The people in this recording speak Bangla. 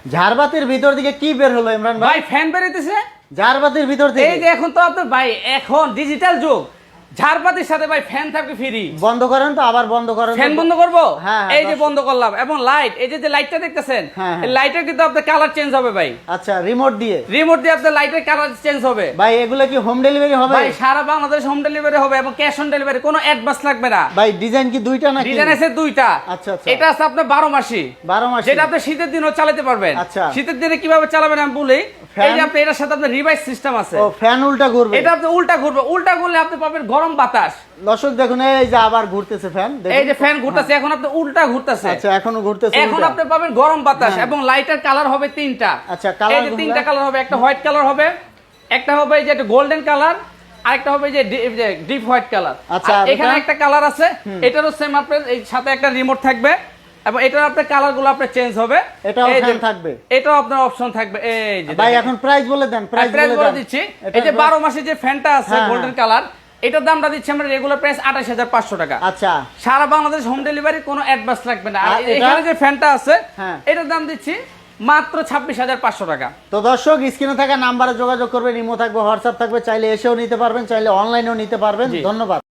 ঝাড়বাতির ভিতর দিকে কি বের হলো ইমরান ভাই? ভাই ফ্যান বেরিয়েছে ঝাড়বাতির ভিতর থেকে এই যে এখন তো আপনার ভাই এখন ডিজিটাল যুগ ঝাড়বাতির সাথে ভাই ফ্যান থাকবে ফ্রি বন্ধ করেন তো, আবার বন্ধ করেন। ফ্যান বন্ধ করব হ্যাঁ, এই যে বন্ধ করলাম এবং লাইট এই যে লাইটটা দেখতেছেন হ্যাঁ, হ্যাঁ। এই লাইটের কিন্তু আপনার কালার চেঞ্জ হবে ভাই আচ্ছা, রিমোট দিয়ে আপনার লাইটের কালার চেঞ্জ হবে ভাই। এগুলো কি হোম ডেলিভারি হবে? ভাই সারা বাংলাদেশ হোম ডেলিভারি হবে এবং ক্যাশ অন ডেলিভারি, কোনো অ্যাডভান্স লাগবে না ভাই ডিজাইন কি দুইটা নাকি? ডিজাইন আছে দুইটা। আচ্ছা, আচ্ছা। এটা আছে আপনার 12 মাসি 12 মাস, যেটা আপনি শীতের দিনও চালাতে পারবেন। আচ্ছা। শীতের দিনে কিভাবে চালাবেন আমি বলি। ফ্যান? এই যে আপনি এটার সাথে আপনার রিভাইস সিস্টেম আছে। ও ফ্যান উল্টা ঘুরবে? এটা আপনি উল্টা ঘুরবে, উল্টা ঘুরলে আপনি পাবেন গরম বাতাস। দর্শক দেখুন, এই যে আবার ঘুরতেছে ফ্যান, দেখুন। এই যে ফ্যান ঘুরতেছে এখন আপনি উল্টা ঘুরতেছে। আচ্ছা, এখনো ঘুরতেছে এখন উল্টা। আপনি পাবেন গরম বাতাস হ্যাঁ। এবং লাইটের কালার হবে তিনটা। আচ্ছা, কালার এই যে তিনটা কালার হবে, একটা হোয়াইট কালার হবে, একটা হবে এই যে গোল্ডেন কালার, আরেকটা হবে যে ডিপ হোয়াইট কালার। আচ্ছা, এখানে এটা? একটা কালার আছে, এটারও সেম আপনার এই সাথে একটা রিমোট থাকবে এবং এটার আপনার কালারগুলো আপনার চেঞ্জ হবে। এটাও এই যে- ফ্যান থাকবে? এটাও আপনার অপশন থাকবে। এই যে ভাই দেখেন। এখন প্রাইস বলে দেন, প্রাইস প্রাইস বলে বলে দেন। দিচ্ছি। এটার এই যে price- 12 মাসে যে ফ্যানটা আছে হ্যাঁ, গোল্ডেন কালার, এটার দামটা দিচ্ছি আমরা রেগুলার প্রাইস 28500 টাকা। আচ্ছা, সারা বাংলাদেশ হোম ডেলিভারি, কোনো অ্যাডভান্স লাগবে না। আর আর এটা? এখানে যে ফ্যানটা আছে হ্যাঁ। এটার দাম দিচ্ছি মাত্র 26500 টাকা। তো দর্শক স্ক্রিনে থাকা নাম্বারে যোগাযোগ করবেন, ইমো থাকবে, হোয়াটসঅ্যাপ থাকবে, চাইলে এসেও নিতে পারবেন, চাইলে অনলাইনেও নিতে পারবেন। জি। ধন্যবাদ।